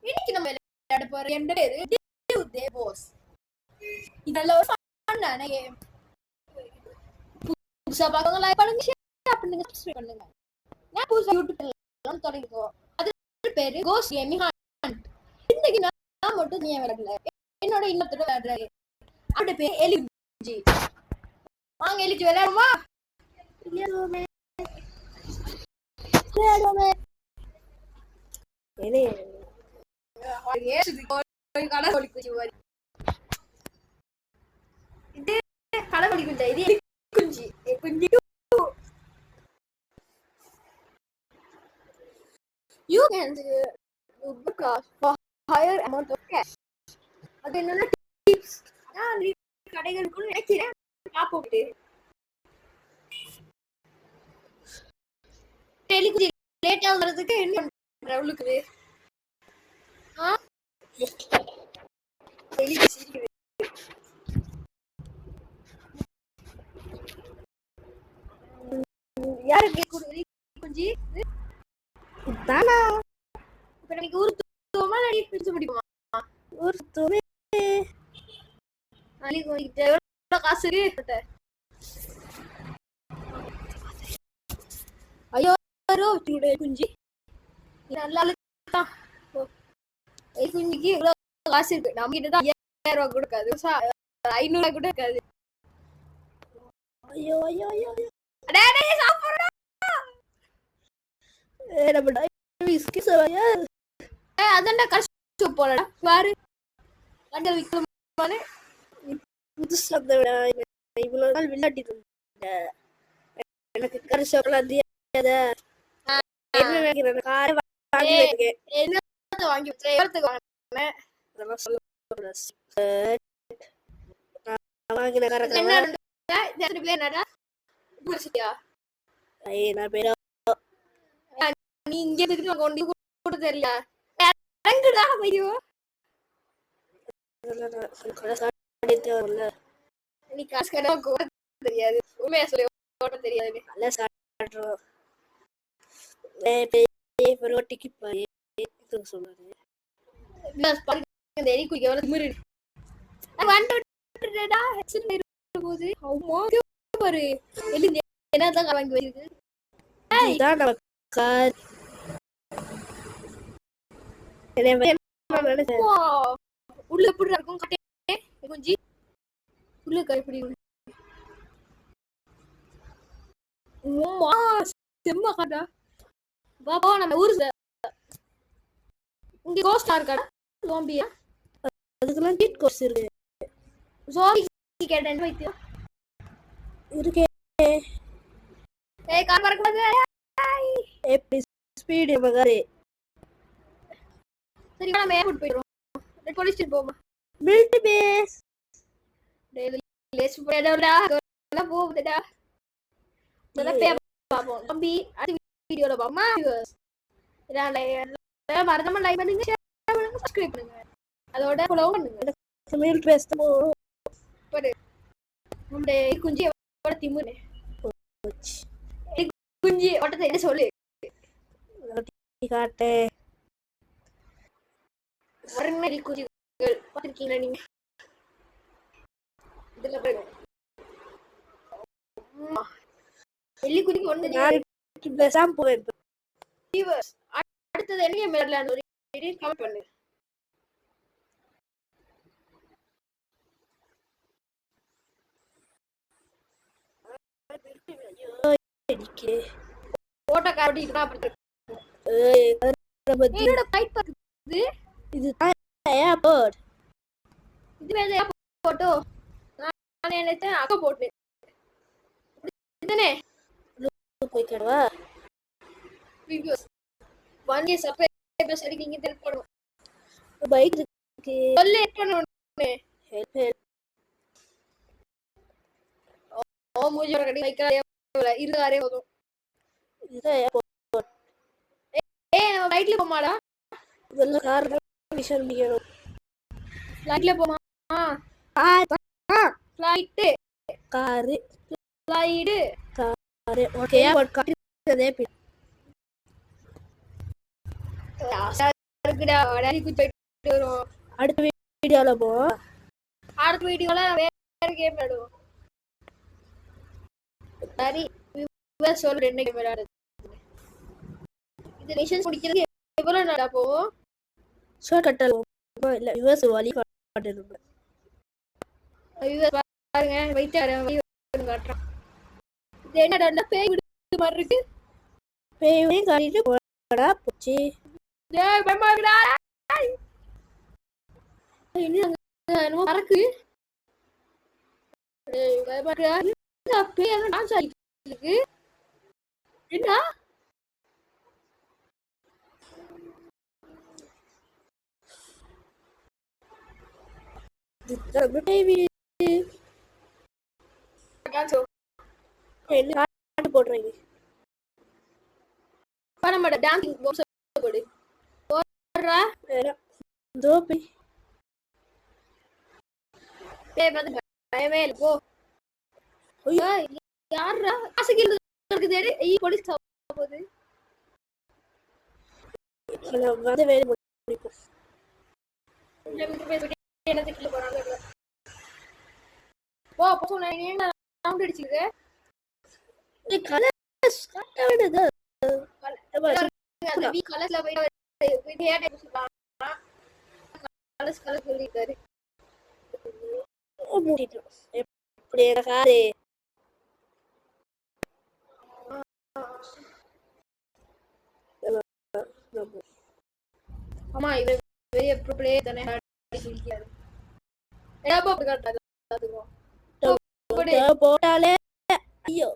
இன்னைக்கு நம்ம விளையாட போற என்ற பேரு Dew Day Boss. இதெல்லாம் ஒரு ஃபன்னான கேம். புதுசா பார்க்கவங்க லைக் பண்ணுங்க, ஷேர் பண்ணுங்க, சப்ஸ்கிரைப் பண்ணுங்க. நான் புதுசா யூடியூப் சேனல் தொடங்கிருக்கோம். அது பேரு கோஸ்ட் கேமிங் ஹண்ட். இன்னைக்கு நான் மட்டும் நீ விளையாடல. என்னோட இன்னொருத்தர் விளையாடுறாரு. அவருடைய பேரு எலிஜி. வாங்க எலிஜி விளையாடுமா? விளையாடுவோமே. You can broadcast for higher amount of cash. அது என்னன்னா டிப்ஸ். நான் கடைகளுக்கு நினைக்கிறேன் பாப்போம். டெலிகுஜி லேட்டா வரதுக்கு என்ன பண்ற உங்களுக்கு? யாரு கேக்குறது குஞ்சி? தானா இப்ப நமக்கு ஊர்த்துவமா நடி பிடிச்சு முடியுமா? ஊர்த்துவே அலி கோயிட்ட எவ்வளவு காசு இருக்கு? ஐயோ குஞ்சி நல்லா இருக்கா? ஏய் குஞ்சிக்கு இவ்வளவு காசு இருக்கு. நம்ம கிட்ட தான் 5000 ரூபாய் கூட இருக்காது, 500 ரூபாய் கூட இருக்காது. ஐயோ ஐயோ ஐயோ அடே டேய் சாப்பிடுடா. நம்ம விஸ்கி சவாயா அதண்டா கஷ்ட போறடா பாரு. கண்டல் விக்கமானே புதுசா இவ்வளவு நாள் விளையாடிட்டு இருந்தேன். எனக்கு கரிசோலாம் தெரியாத. என்ன நினைக்கிறேன் காரை வாங்கி வைக்கேன். என்ன வாங்கி வச்சேன்? எவ்வளவுக்கு வாங்கினேன்? அதெல்லாம் சொல்ல வாங்கின காரங்க என்ன பேர் என்னடா? புரிச்சிட்டியா? நான் பேரா நீ இங்க இருக்கு கொண்டு கூட தெரியல. இறங்குடா ஐயோ. நீ காசு கணக்கு கூட தெரியாது. உண்மையா சொல்லி ஓட்ட தெரியாது. நல்லா சாப்பிடுறோம். ரோட்டிக்கு போய் சொன்னாரு. எலி குடிக்க எவ்வளவு திமிரு. போது பாரு எலி என்னதான் வாங்கி வச்சிருக்கு. உள்ள எப்படி இருக்கும் குஞ்சி? உள்ள கைப்பிடி செம்ம காட்டா. பாப்பா நம்ம ஊரு இங்க கோஸ்டா இருக்காடா ஜோம்பியா? அதுக்கெல்லாம் டீட் கோர்ஸ் இருக்கு. ஜோம்பி கேட்டேன் வைத்தியம் இருக்கே. ஏய் கார் பார்க்க கூடாது. எப்படி ஸ்பீட் மகாரே. சரி நம்ம ஏர்போர்ட் போயிரோம். போலீஸ் ஸ்டேஷன் போமா. Military base. டேய் லேஸ் போய்டா. எல்லாம் போகுதுடா. இதெல்லாம் பாப்போம். தம்பி அடுத்த வீடியோல பாப்போமா? இதான் மறக்காம லைக் பண்ணுங்க, ஷேர் பண்ணுங்க, சப்ஸ்கிரைப் பண்ணுங்க. அதோட ஃபாலோ பண்ணுங்க. மிலிட்டரி பேஸ் பாரு. நம்மளே குஞ்சி எவ்வளவு திமிரு. குஞ்சி ஓட்டத்தை என்ன சொல்லு காட்டு. வரங்கடி குஞ்சிகள் பாத்திருக்கீங்களா நீங்க? இதுல பாருங்க எலி குஞ்சி ஒண்ணு பேசாம போவேன். அடுத்தது என்ன கேம் விளையாடலாம் ஒரு கமெண்ட் பண்ணு. போட்டோ காட்டி என்னோட ஃபைட் பார்க்குது. இது ஏர்போர்ட். இது வேற போட்டோ. நான் நினைச்சேன் அக்கா போட்டேன். இதுனே போய் கடவா வீடியோஸ் 1K சப்ஸ்கிரைபர்ஸ் அடிக்கு நீங்க ஹெல்ப் பண்ணுங்க. பைக் இருக்கு சொல்ல பண்ணனும். ஹெல்ப் ஓ மூஞ்சி ஒரு கடி பைக் இருக்காரே போதும். இது ஏர்போர்ட். ஏய் நம்ம பைக்ல போமாடா. இதெல்லாம் கார் மிஷன் முடியணும். ஃளைட்ல போமா? Flight car flight car. Okay airport காட்டுதே. இருக்குடா டேடி போயிட்டு வரும். அடுத்த வீடியோல போ. அடுத்த வீடியோல வேற கேம் விளையாடுவோம். சரி சொல்ற என்ன கேம் விளையாடுறது. இது மிஷன் முடிக்கிறது எவ்வளவு நேரா போகும்? ஷார்ட் கட்டல் இல்ல யுஎஸ் வழி காட்டுது. பாருங்க வைத்து காட்டுறான். இது என்னடா பேய் விடு மாதிரி இருக்கு. பேய் காட்டிட்டு போடா போச்சு. டேய் பயமாக்குடா. என்னமோ பறக்கு. டேய் பயமாக்குடா. இந்த பேய் என்ன டான்ஸ் ஆடிட்டு இருக்கு. என்ன போடுறீங்க பயமே இல்ல போ. யாரா காசுக்கு போலீஸ் போகுது. வந்து வேலை முடிக்கும். ஆமா இது பெரிய ப்ளே தானே சொல்லிட்டாரு. போட்டாலே ஐயோ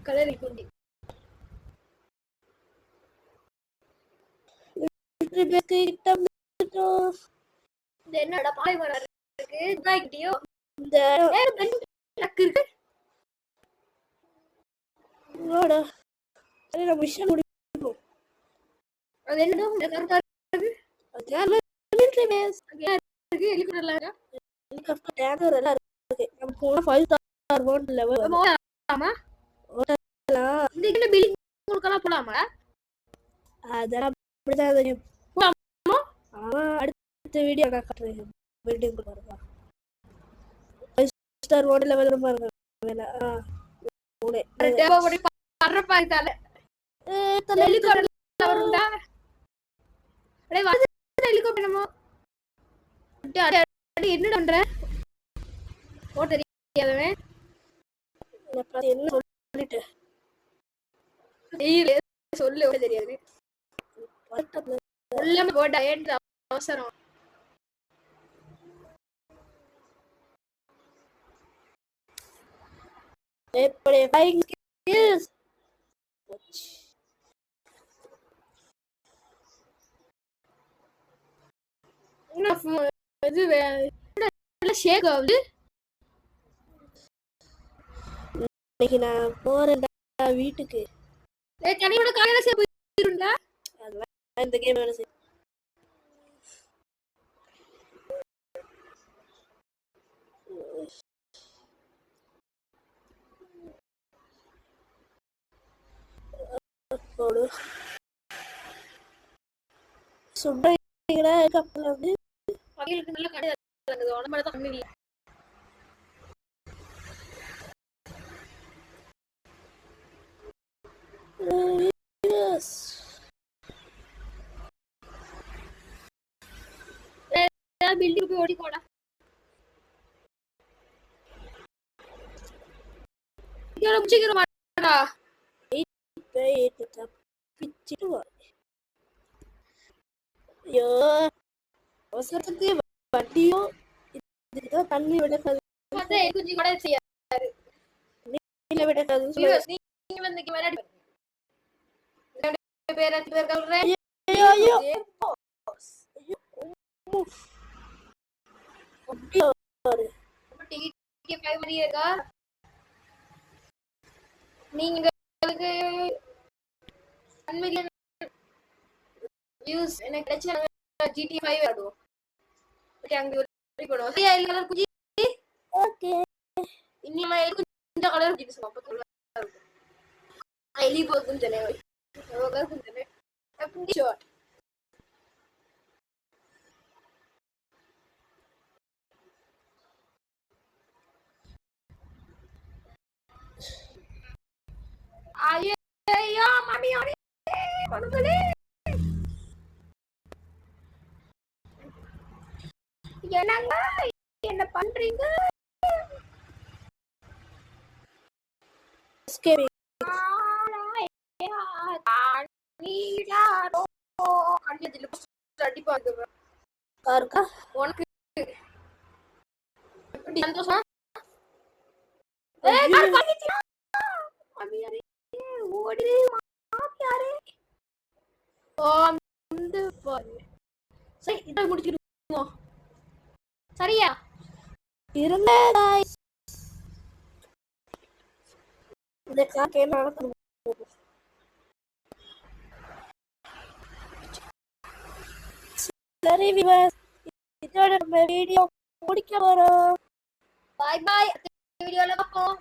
கலரி குண்டி என்னடா பாய் மரம் இருக்கு இதாகிட்டியோ இந்த இருக்கு. மிஷன் முடிப்போம். அது என்ன கருத்தா இருக்கு. அடுத்த வீடியோ காட்டுறேன். பில்டிங் பாருங்க. 5 ஸ்டார் ஹோட்டல்ல வந்து பாருங்க. என்ன பண்ற சொல்லு தெரியாது போட்டா அவசரம். ஷேக் ஆகுது. இன்னைக்கு நான் போறேன்டா வீட்டுக்கு. கனியோட காலையில போயிருந்தா அதெல்லாம் இந்த கேம் வேலை செய்யும். சுடுறீங்களா கப்பல் வந்து பகையிலுக்கு நல்ல கடை உடம்புல தான் கண்ணு இல்லை. பில்டிங் போய் ஓடிக்கோடா. சீக்கிரம் மாட்டா ஐயோ அவசரத்துக்கு வட்டியும் இதுதான் தண்ணி விடக்காது. குஞ்சு கூட செய்யாது. நீல விடக்காது. நீங்க வந்து விளையாடி பேர் நீங்க எனக்கு கிடைச்ச GTA 5 விளையாடுவோம். அங்க ஓகே இன்னி கொஞ்சம் கலர் எலி போகுதுன்னு சொன்னேன். Short. ஐயோ மாமியாரே மனுங்களே என்னங்க என்ன பண்றீங்க Escaping. Karka. உனக்கு எப்படி சந்தோஷம் ஐயோ. மாமியாரே ஓடி மாமியாரே வந்து பாரு சரி இதை முடிச்சிருவோம் சரியா இருங்க guys. இந்த காக்கை நடக்குது. சரி விவஸ், இதோட நம்ம வீடியோ முடிக்க போறோம். பாய் பாய் வீடியோல பார்ப்போம்